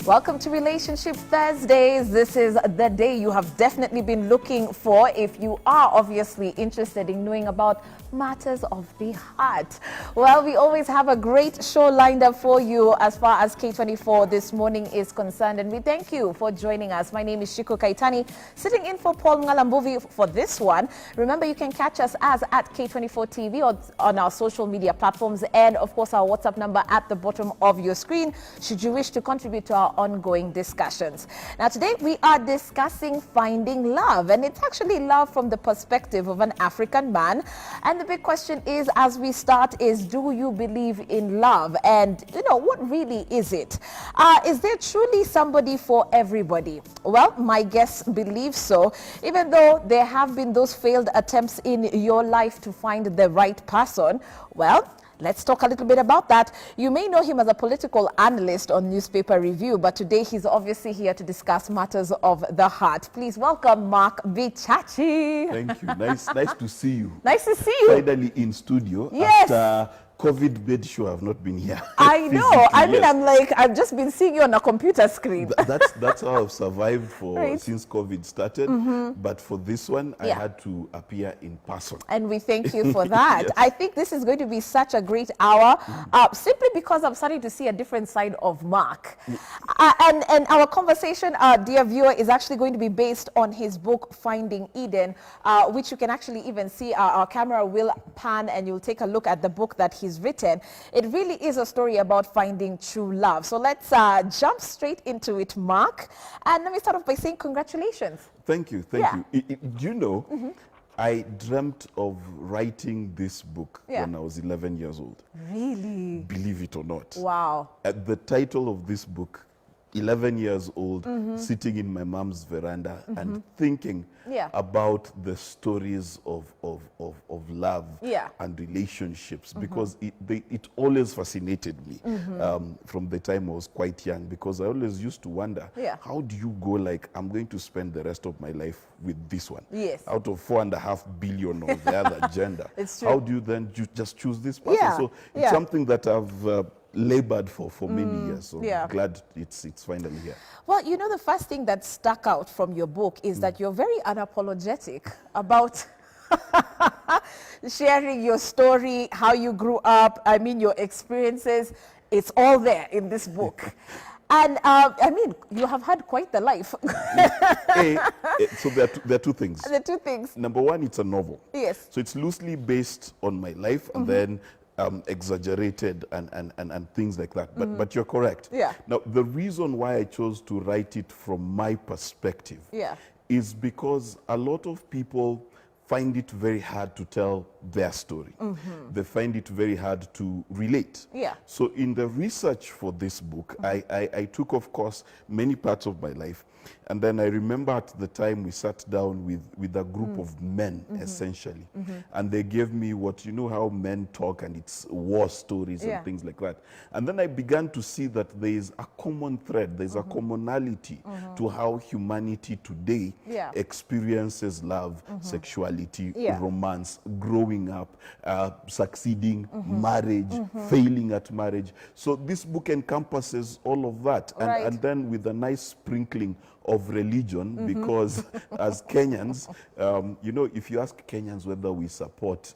Welcome to Relationship Thursdays. This is the day you have definitely been looking for if you are obviously interested in knowing about matters of the heart. Well, we always have a great show lined up for you as far as K24 this morning is concerned, and we thank you for joining us. My name is Shiko Kaitani, sitting in for Paul Ngalambuvi for this one. Remember, you can catch us as at K24 TV or on our social media platforms, and of course our WhatsApp number at the bottom of your screen should you wish to contribute to our ongoing discussions. Now today we are discussing finding love, and it's actually love from the perspective of an African man. And the big question is, as we start, is do you believe in love? And what really is it? Is there truly somebody for everybody? Well, my guest believes so, even though there have been those failed attempts in your life to find the right person. Well, let's talk a little bit about that. You may know him as a political analyst on Newspaper Review, but today he's obviously here to discuss matters of the heart. Please welcome Mark Bichachi. Thank you. Nice to see you. Nice to see you. Finally in studio. Yes. After COVID made sure I've not been here. I know. I mean, yes. I've just been seeing you on a computer screen. That's how I've survived Right. since COVID started. But for this one, I had to appear in person. And we thank you for that. Yes. I think this is going to be such a great hour, simply because I'm starting to see a different side of Mark. And our conversation, dear viewer, is actually going to be based on his book, Finding Eden, which you can actually even see. Our camera will pan and you'll take a look at the book that he's written. It really is a story about finding true love. So let's jump straight into it, Mark. And let me start off by saying congratulations. Thank you. Do you know, I dreamt of writing this book when I was 11 years old. Really? Believe it or not. Wow. At the title of this book, 11 years old, sitting in my mom's veranda and thinking about the stories of love and relationships, because it always fascinated me from the time I was quite young, because I always used to wonder, how do you go like, I'm going to spend the rest of my life with this one? Yes. Out of 4.5 billion of the other gender. It's true. How do you then just choose this person? So it's something that I've labored for many years, so glad it's finally here. Well, the first thing that stuck out from your book is that you're very unapologetic about sharing your story, how you grew up, your experiences. It's all there in this book. And you have had quite the life. So there are two things. The two things. Number one, it's a novel. Yes. So it's loosely based on my life, and then exaggerated and things like that. But you're correct. Yeah. Now, the reason why I chose to write it from my perspective is because a lot of people find it very hard to tell their story. They find it very hard to relate. Yeah. So in the research for this book, I took, of course, many parts of my life. And then I remember at the time we sat down with a group of men, essentially. And they gave me how men talk, and it's war stories and things like that. And then I began to see that there is a common thread, there's a commonality to how humanity today experiences love, sexuality, romance, growing up, succeeding, marriage, failing at marriage. So this book encompasses all of that. And then with a nice sprinkling of religion, because as Kenyans, if you ask Kenyans whether we support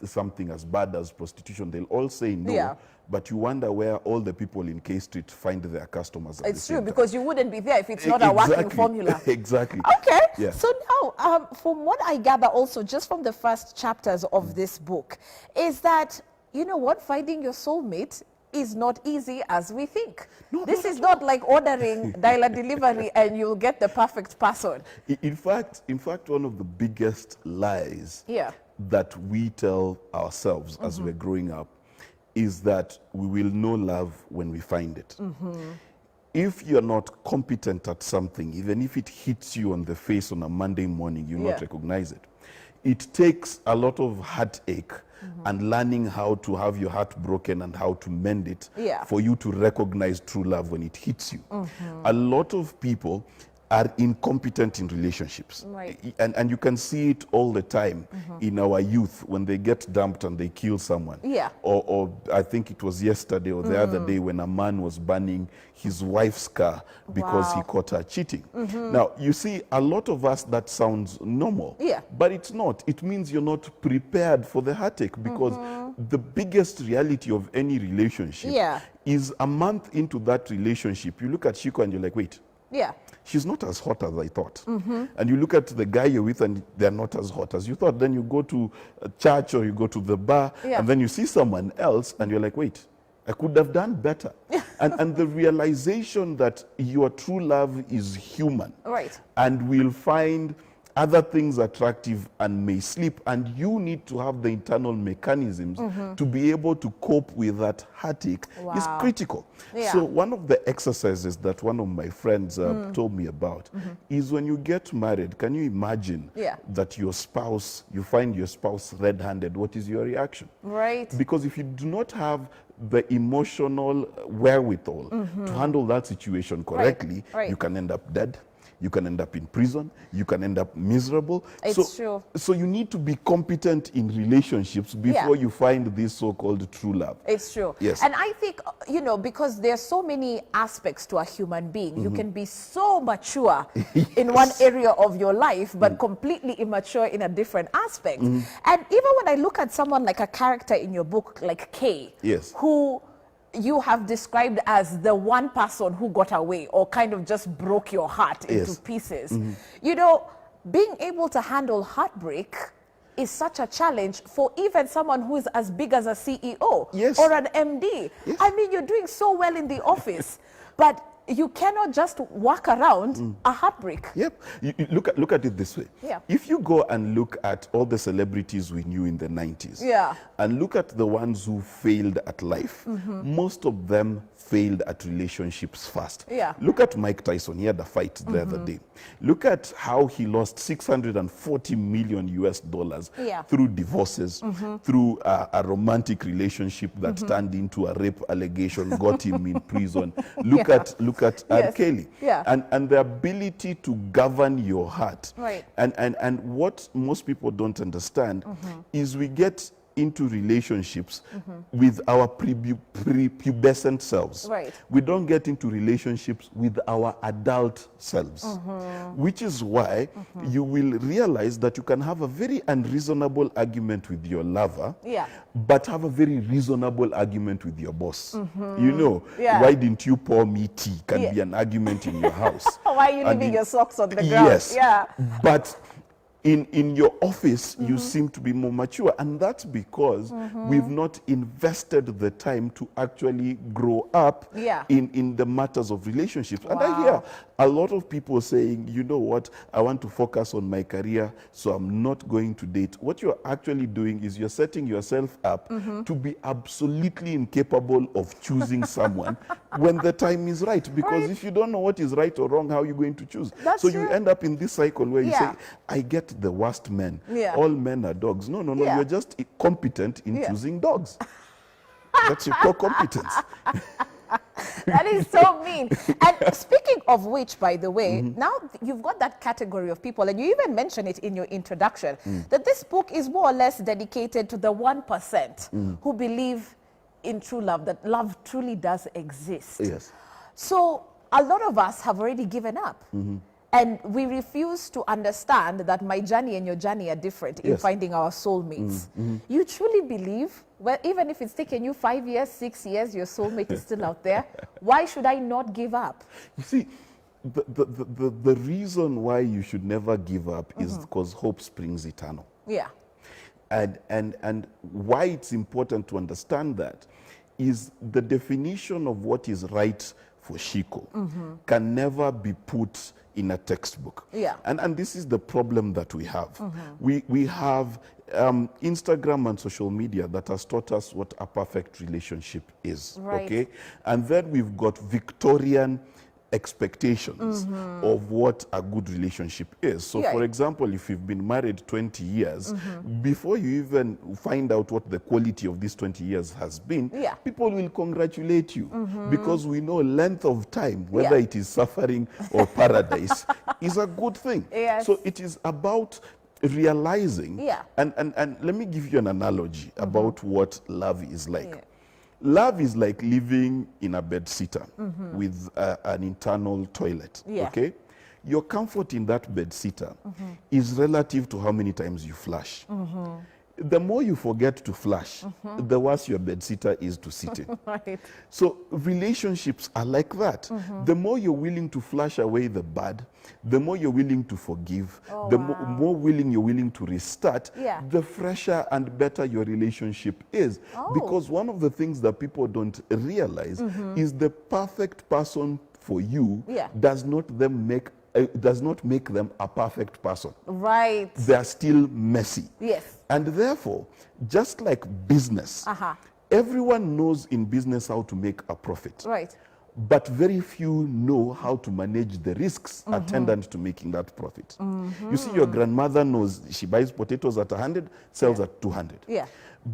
something as bad as prostitution, they'll all say no. Yeah. But you wonder where all the people in K Street find their customers. It's true, because you wouldn't be there if it's not a working formula. Exactly. Okay. Yeah. So now, from what I gather also, just from the first chapters of this book, is that, finding your soulmate is not easy as we think. No, this is not like ordering dialer delivery and you'll get the perfect person. In fact, one of the biggest lies that we tell ourselves as we're growing up is that we will know love when we find it. If you're not competent at something, even if it hits you on the face on a Monday morning, you'll not recognize it. It takes a lot of heartache and learning how to have your heart broken and how to mend it for you to recognize true love when it hits you. A lot of people are incompetent in relationships. Right. And you can see it all the time in our youth when they get dumped and they kill someone. Yeah. Or I think it was yesterday or the other day when a man was burning his wife's car because he Wow. caught her cheating. Now, you see, a lot of us, that sounds normal. Yeah. But it's not. It means you're not prepared for the heartache, because the biggest reality of any relationship Yeah. is a month into that relationship, you look at Shiko and you're like, wait, Yeah. she's not as hot as I thought. And you look at the guy you're with and they're not as hot as you thought. Then you go to a church or you go to the bar, Yeah. and then you see someone else and you're like, wait, I could have done better. And the realization that your true love is human. Right. And will find other things attractive and may slip, and you need to have the internal mechanisms to be able to cope with that heartache is Wow. critical. Yeah. So one of the exercises that one of my friends told me about is when you get married, can you imagine Yeah. that your spouse, you find your spouse red-handed, what is your reaction? Right. Because if you do not have the emotional wherewithal to handle that situation correctly, Right. you can end up dead. You can end up in prison. You can end up miserable. It's true. So you need to be competent in relationships before you find this so-called true love. It's true. Yes. And I think, because there's so many aspects to a human being. You can be so mature in one area of your life, but completely immature in a different aspect. And even when I look at someone like a character in your book, like Kay, Yes. who you have described as the one person who got away or kind of just broke your heart into Yes. pieces. Being able to handle heartbreak is such a challenge for even someone who is as big as a CEO Yes. or an MD. Yes. I mean, you're doing so well in the office, but you cannot just walk around a heartbreak. Yep. You look at it this way. Yeah. If you go and look at all the celebrities we knew in the 90s, Yeah. and look at the ones who failed at life, most of them failed at relationships first. Yeah. Look at Mike Tyson. He had a fight the other day. Look at how he lost $640 million Yeah. through divorces, through a romantic relationship that turned into a rape allegation, got him in prison. Look at R. Yes. Kelly. Yeah. And the ability to govern your heart. Right. And what most people don't understand is we get into relationships with our prepubescent selves. Right. We don't get into relationships with our adult selves, which is why you will realize that you can have a very unreasonable argument with your lover, Yeah. but have a very reasonable argument with your boss. Yeah. Why didn't you pour me tea? Can Yeah. be an argument in your house. Why are you And leaving in- your socks on the ground? Yes. Yeah. But in your office, you seem to be more mature. And that's because we've not invested the time to actually grow up Yeah. in the matters of relationships. And I Wow. hear a lot of people saying, you know what, I want to focus on my career, so I'm not going to date. What you're actually doing is you're setting yourself up to be absolutely incapable of choosing someone when the time is right. Because Right. if you don't know what is right or wrong, how are you going to choose? That's so you true. end up in this cycle where you Yeah. say, I get the worst men. Yeah. All men are dogs. No, Yeah. you're just competent in Yeah. choosing dogs. That's your core competence. That is so mean. And speaking of which, by the way, now you've got that category of people, and you even mentioned it in your introduction, that this book is more or less dedicated to the 1% who believe in true love, that love truly does exist. Yes. So a lot of us have already given up. And we refuse to understand that my journey and your journey are different in Yes. finding our soulmates. You truly believe, well, even if it's taken you 5 years, 6 years, your soulmate is still out there. Why should I not give up? You see, the reason why you should never give up is because hope springs eternal. Yeah. And why it's important to understand that is the definition of what is right for Shiko can never be put in a textbook. Yeah. And this is the problem that we have. We have Instagram and social media that has taught us what a perfect relationship is. Right. Okay? And then we've got Victorian expectations of what a good relationship is. So, Yeah. for example, if you've been married 20 years, before you even find out what the quality of these 20 years has been, Yeah. people will congratulate you because we know length of time, whether Yeah. it is suffering or paradise, is a good thing. Yes. So it is about realizing, Yeah. and let me give you an analogy about what love is like. Yeah. Love is like living in a bed sitter with an internal toilet. Yeah. Okay, your comfort in that bed sitter is relative to how many times you flush. The more you forget to flush, the worse your bed sitter is to sit in. Right. So relationships are like that. The more you're willing to flush away the bad, the more you're willing to forgive, the more willing you're willing to restart, Yeah. the fresher and better your relationship is. Oh. Because one of the things that people don't realize is the perfect person for you Yeah. does not make them a perfect person. Right. They are still messy. Yes. And therefore, just like business, everyone knows in business how to make a profit. Right. But very few know how to manage the risks attendant to making that profit. You see, your grandmother knows she buys potatoes at 100, sells at 200. Yeah.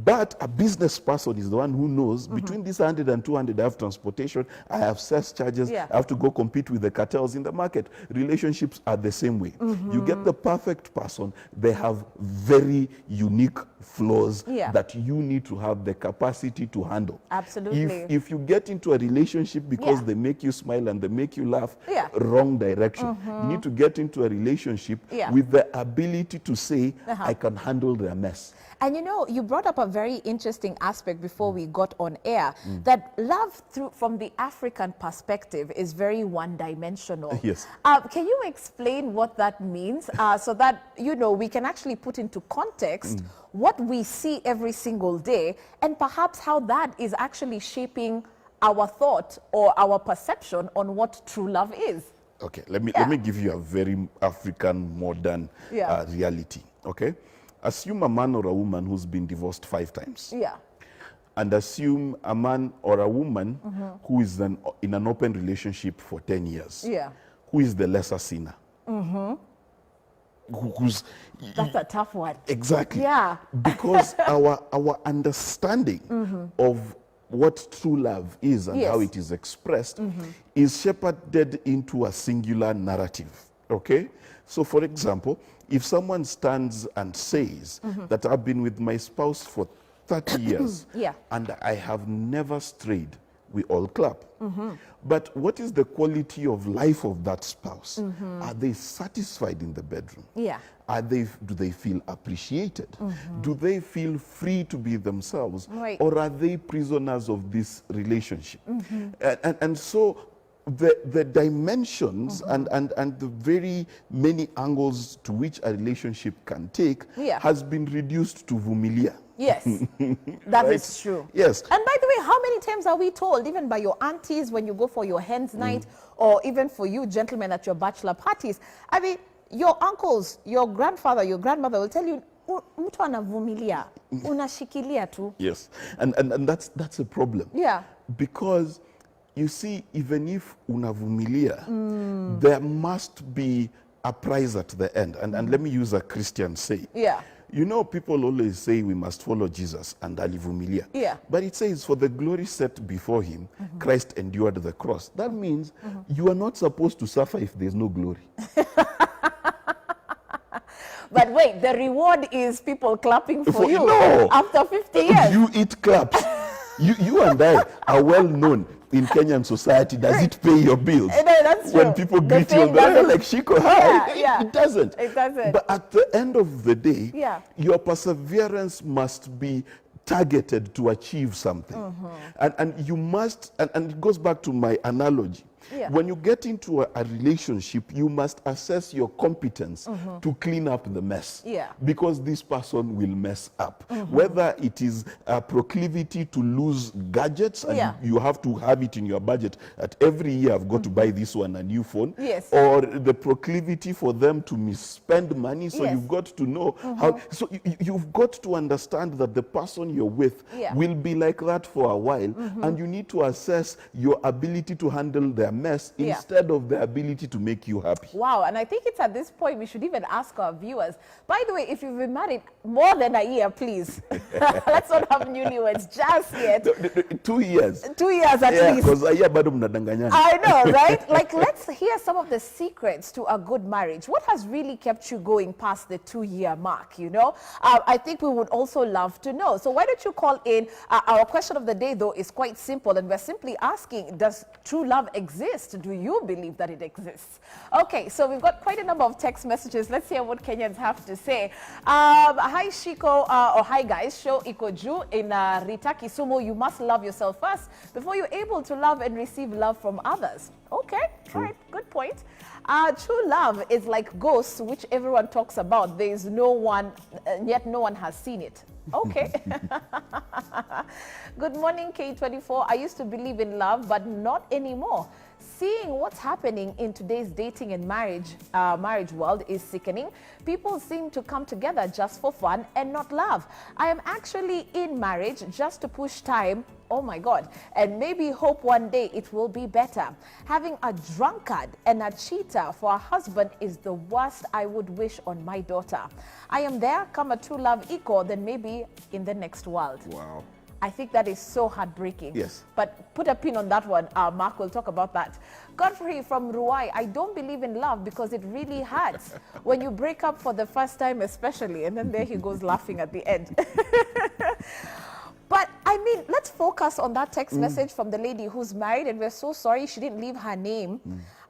But a business person is the one who knows between this 100 and 200, I have transportation, I have sales charges, Yeah. I have to go compete with the cartels in the market. Relationships are the same way. You get the perfect person, they have very unique flaws Yeah. that you need to have the capacity to handle. Absolutely. If you get into a relationship because Yeah. they make you smile and they make you laugh, Yeah. wrong direction. You need to get into a relationship Yeah. with the ability to say, I can handle their mess. And you know, you brought up a very interesting aspect before we got on air, that love from the African perspective is very one-dimensional. Yes. Can you explain what that means so that, you know, we can actually put into context what we see every single day and perhaps how that is actually shaping our thought or our perception on what true love is? Okay, let me give you a very African modern reality, okay? Assume a man or a woman who's been divorced 5 times. Yeah. And assume a man or a woman who is in an open relationship for 10 years. Yeah. Who is the lesser sinner? Who's That's a tough one. exactly. Yeah. Because our understanding of what true love is and Yes. how it is expressed is shepherded into a singular narrative. Okay? So, for example, if someone stands and says that I've been with my spouse for 30 years Yeah. and I have never strayed, we all clap. But what is the quality of life of that spouse? Are they satisfied in the bedroom? Yeah. Do they feel appreciated? Do they feel free to be themselves? Right. Or are they prisoners of this relationship? And so the dimensions and the very many angles to which a relationship can take has been reduced to vumilia. Yes, that Right? is true. Yes. And by the way, how many times are we told, even by your aunties when you go for your hens night, or even for you gentlemen at your bachelor parties? I mean, your uncles, your grandfather, your grandmother will tell you, mtu anavumilia, unashikilia tu. Yes, and that's a problem. Yeah. Because you see, even if unavumilia, there must be a prize at the end. And let me use a Christian saying. Yeah. You know, people always say we must follow Jesus and alivumilia. Yeah. But it says, for the glory set before him, Christ endured the cross. That means you are not supposed to suffer if there's no glory. But wait, the reward is people clapping for you No. after 50 years. You eat claps. you and I are well known in Kenyan society. Does it pay your bills? No, that's true. When people The greet you on fame the way, doesn't- like Shiko, hi. Yeah. It doesn't. It doesn't. But at the end of the day, Yeah. your perseverance must be targeted to achieve something. And you must, and it goes back to my analogy. Yeah. When you get into a relationship, you must assess your competence to clean up the mess. Yeah. Because this person will mess up. Whether it is a proclivity to lose gadgets, and Yeah. you have to have it in your budget at every year, I've got to buy this one a new phone. Yes. Or the proclivity for them to misspend money. So Yes. you've got to know how. So you've got to understand that the person you're with Yeah. will be like that for a while. And you need to assess your ability to handle their mess instead of their ability to make you happy. Wow, and I think it's at this point we should even ask our viewers. By the way, if you've been married more than a year, please, let's not have newlyweds just yet. 2 years. 2 years at least. Because a year bado mnadanganyana. I know, right? Like, let's hear some of the secrets to a good marriage. What has really kept you going past the 2-year mark, you know? I think we would also love to know. So why don't you call in? Our question of the day, though, is quite simple, and we're simply asking, does true love exist? Do you believe that it exists? Okay, so we've got quite a number of text messages. Let's hear what Kenyans have to say. Hi, Shiko, or hi, guys. Show Ikoju in Rita Kisumu. You must love yourself first before you're able to love and receive love from others. Okay, all right, good point. True love is like ghosts, which everyone talks about. There is no one, yet no one has seen it. Okay. Good morning, K24. I used to believe in love, but not anymore. Seeing what's happening in today's dating and marriage world is sickening. People seem to come together just for fun and not love. I am actually in marriage just to push time. Oh my God. And maybe hope one day it will be better. Having a drunkard and a cheater for a husband is the worst I would wish on my daughter. I am there, come a true love equal, then maybe in the next world. Wow. I think that is so heartbreaking. Yes. But put a pin on that one. Mark will talk about that. Godfrey from Ruai, I don't believe in love because it really hurts when you break up for the first time especially. And then there he goes laughing at the end. But I mean, let's focus on that text message from the lady who's married, and we're so sorry she didn't leave her name,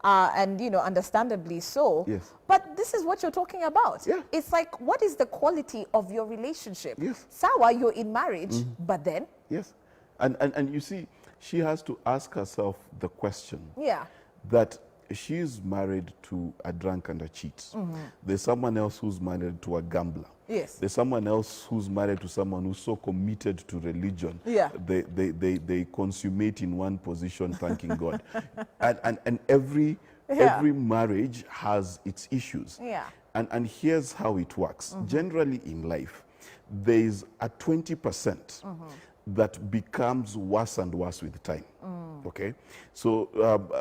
and you know, understandably so. Yes. But this is what you're talking about. Yeah. It's like, what is the quality of your relationship? Yes. Sawa, you're in marriage, but then? Yes. And you see, she has to ask herself the question. Yeah. That she's married to a drunk and a cheat. There's someone else who's married to a gambler. Yes. There's someone else who's married to someone who's so committed to religion. Yeah. They consummate in one position, thanking God. And every marriage has its issues. Yeah. And here's how it works. Generally in life, there's a 20% that becomes worse and worse with time. Okay? So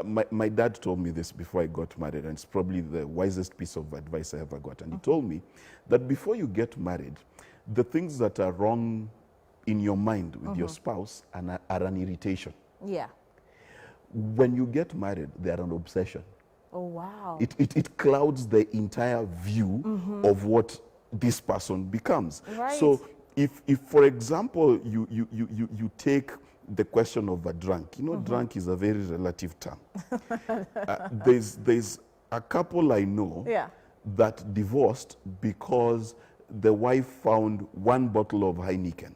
my dad told me this before I got married, and it's probably the wisest piece of advice I ever got. And he told me that before you get married, the things that are wrong in your mind with your spouse are an irritation. Yeah. When you get married, they are an obsession. Oh, wow. It clouds the entire view of what this person becomes. Right. So if for example, you take the question of a drunk, you know, drunk is a very relative term. There's a couple I know that divorced because the wife found one bottle of Heineken.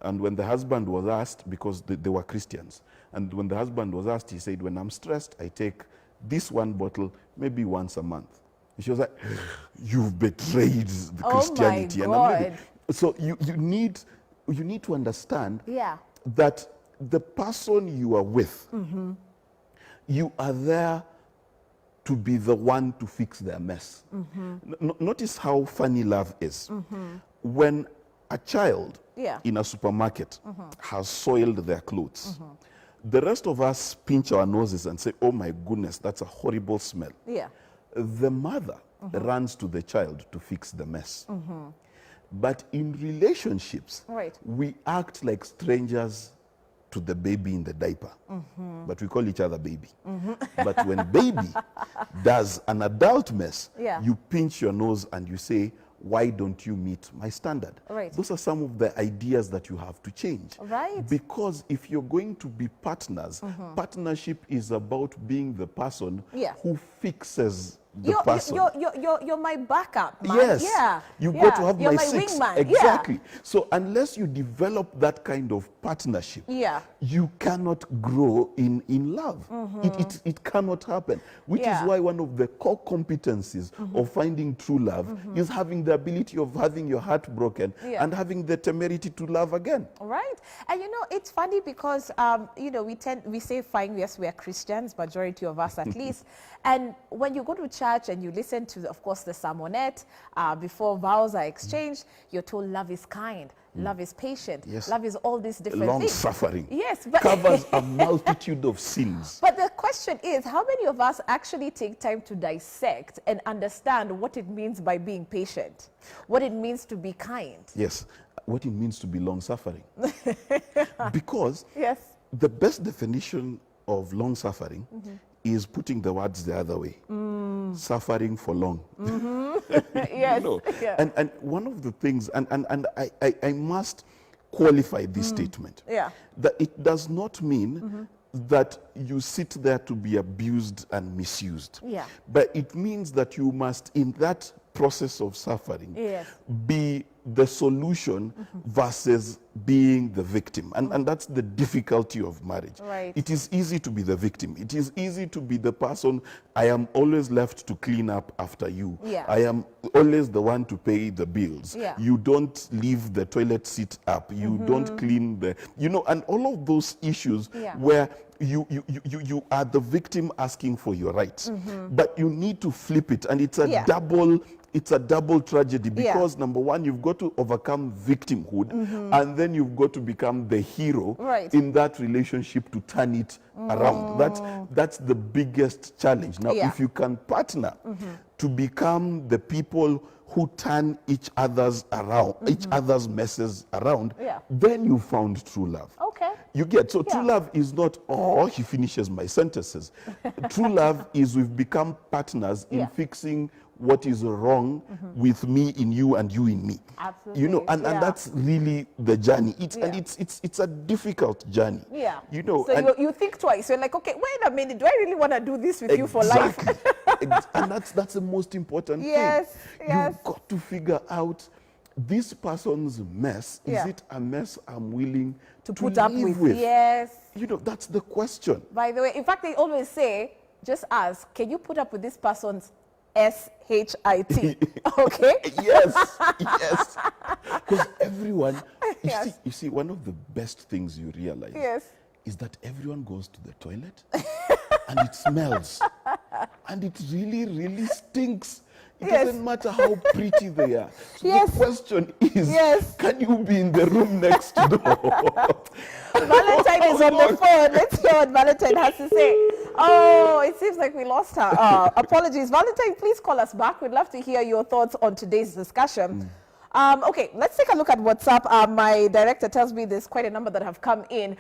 And when the husband was asked, because they were Christians, and when the husband was asked, he said, when I'm stressed, I take this one bottle maybe once a month. And she was like, you've betrayed the Christianity. Oh my God. And so you need to understand that the person you are with, you are there to be the one to fix their mess. Notice how funny love is. When a child in a supermarket has soiled their clothes, the rest of us pinch our noses and say, oh my goodness, that's a horrible smell. The mother runs to the child to fix the mess. But in relationships, we act like strangers to the baby in the diaper. But we call each other baby. But when baby does an adult mess, you pinch your nose and you say, why don't you meet my standard? Those are some of the ideas that you have to change. Because if you're going to be partners, partnership is about being the person who fixes the person. You're my backup, man. Yes. You got to have you're my six. Wingman. Exactly. So unless you develop that kind of partnership, you cannot grow in love. It cannot happen. Which is why one of the core competencies of finding true love is having the ability of having your heart broken and having the temerity to love again. Right. And you know, it's funny because you know, we say fine, yes, we are Christians, majority of us at least. And when you go to church and you listen to, of course, the sermonette, before vows are exchanged, you're told love is kind, love is patient, love is all these different things. Long suffering. Yes, but covers a multitude of sins. But the question question is, how many of us actually take time to dissect and understand what it means by being patient, what it means to be kind? Yes, what it means to be long-suffering. Because Yes. the best definition of long-suffering is putting the words the other way. Suffering for long. Yes. You know? Yeah. And one of the things, and I must qualify this statement, Yeah. that it does not mean that you sit there to be abused and misused. Yeah. But it means that you must, in that process of suffering, Yes. be the solution versus being the victim. And that's the difficulty of marriage. Right. It is easy to be the victim. It is easy to be the person, I am always left to clean up after you. Yeah. I am always the one to pay the bills. Yeah. You don't leave the toilet seat up. You don't clean the, you know, and all of those issues Yeah. where you are the victim asking for your rights. But you need to flip it, and it's a Yeah. it's a double tragedy, Yeah. because number one, you've got to overcome victimhood, and then you've got to become the hero Right. in that relationship to turn it around. That's the biggest challenge. Now, Yeah. if you can partner to become the people who turn each other's around, each other's messes around, Yeah. then you found true love. Okay. You get, so true Yeah. love is not, oh, he finishes my sentences. True love is we've become partners in Yeah. fixing what is wrong with me in you and you in me. Absolutely. You know, and Yeah. that's really the journey. And Yeah. it's a difficult journey. Yeah. You know, so and you think twice. You're like, okay, wait a minute. Do I really want to do this with you for life? And that's the most important Yes, thing. yes. You've got to figure out this person's mess. Yeah. Is it a mess I'm willing To put up live with. Yes. You know, that's the question. By the way, in fact, they always say, just ask, can you put up with this person's SHIT? Okay. Yes, yes. Because everyone, Yes. you see, one of the best things you realize Yes. is that everyone goes to the toilet and it smells. And it really, really stinks. It Yes. doesn't matter how pretty they are. So Yes. the question is, Yes. can you be in the room next door? Valentine is on the phone. Let's hear what Valentine has to say. Oh, it seems like we lost her. Apologies. Valentine, please call us back. We'd love to hear your thoughts on today's discussion. Okay, let's take a look at WhatsApp. My director tells me there's quite a number that have come in.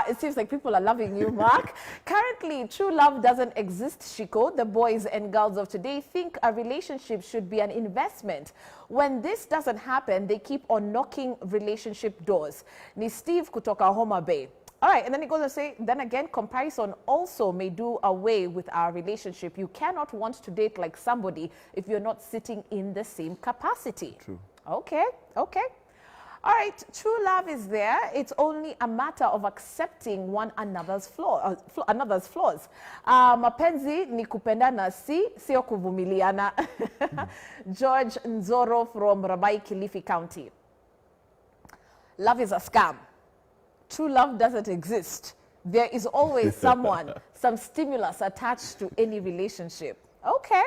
It seems like people are loving you, Mark. Currently, true love doesn't exist, Shiko. The boys and girls of today think a relationship should be an investment. When this doesn't happen, they keep on knocking relationship doors. Ni Steve kutoka Homa Bay. All right, and then it goes to say, then again, comparison also may do away with our relationship. You cannot want to date like somebody if you're not sitting in the same capacity. True. Okay, okay. All right, true love is there. It's only a matter of accepting one another's flaws. Mapenzi ni kupendana sio kuvumiliana. George Nzoro from Rabai, Kilifi County. Love is a scam. True love doesn't exist. There is always someone, some stimulus attached to any relationship. Okay.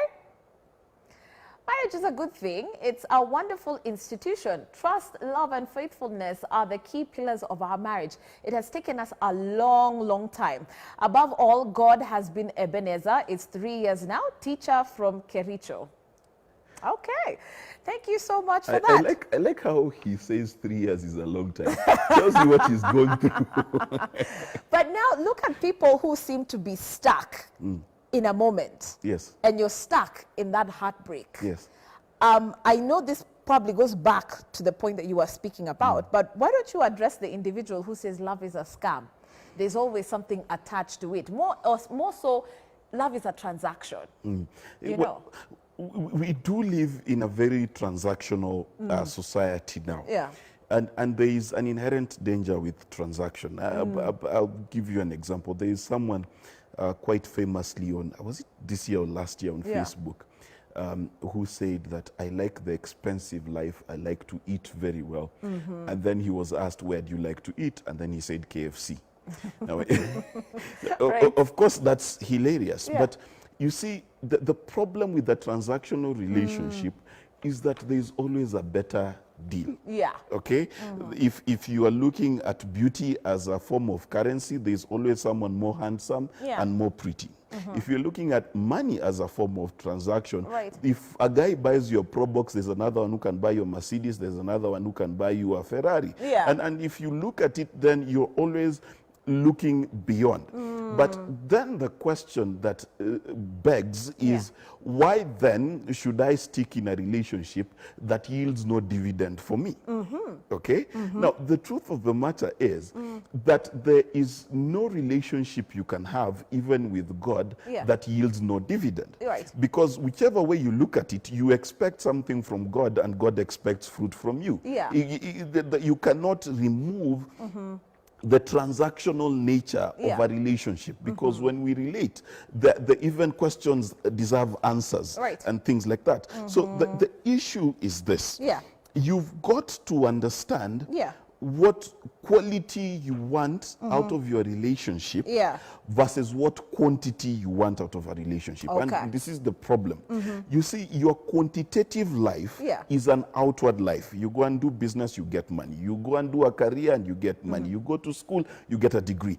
Marriage is a good thing. It's a wonderful institution. Trust, love, and faithfulness are the key pillars of our marriage. It has taken us a long, long time. Above all, God has been Ebenezer. It's 3 years now. Teacher from Kericho. Okay. Thank you so much for that. I like how he says 3 years is a long time. Tells you what he's going through. But now look at people who seem to be stuck in a moment. Yes. And you're stuck in that heartbreak. Yes. I know this probably goes back to the point that you were speaking about, but why don't you address the individual who says love is a scam? There's always something attached to it. More so, love is a transaction. You know? We do live in a very transactional society now. Yeah. And there is an inherent danger with transaction. I'll give you an example. There is someone quite famously on, was it this year or last year on Facebook, who said that I like the expensive life, I like to eat very well. And then he was asked, where do you like to eat? And then he said KFC. Now, Right. of course, that's hilarious. Yeah. But you see, the problem with the transactional relationship is that there's always a better deal. Yeah. Okay? If you are looking at beauty as a form of currency, there's always someone more handsome Yeah. and more pretty. If you're looking at money as a form of transaction, Right. if a guy buys your Pro Box, there's another one who can buy your Mercedes, there's another one who can buy you a Ferrari. Yeah. And if you look at it, then you're always looking beyond. But then the question that begs is, why then should I stick in a relationship that yields no dividend for me? Okay? Now, the truth of the matter is that there is no relationship you can have, even with God, that yields no dividend. Right. Because whichever way you look at it, you expect something from God and God expects fruit from you. Yeah. You cannot remove the transactional nature of a relationship, because when we relate, the even questions deserve answers, Right. and things like that. So the issue is this. Yeah. You've got to understand what quality you want out of your relationship versus what quantity you want out of a relationship. Okay. And this is the problem. You see, your quantitative life is an outward life. You go and do business, you get money. You go and do a career and you get money. You go to school, you get a degree.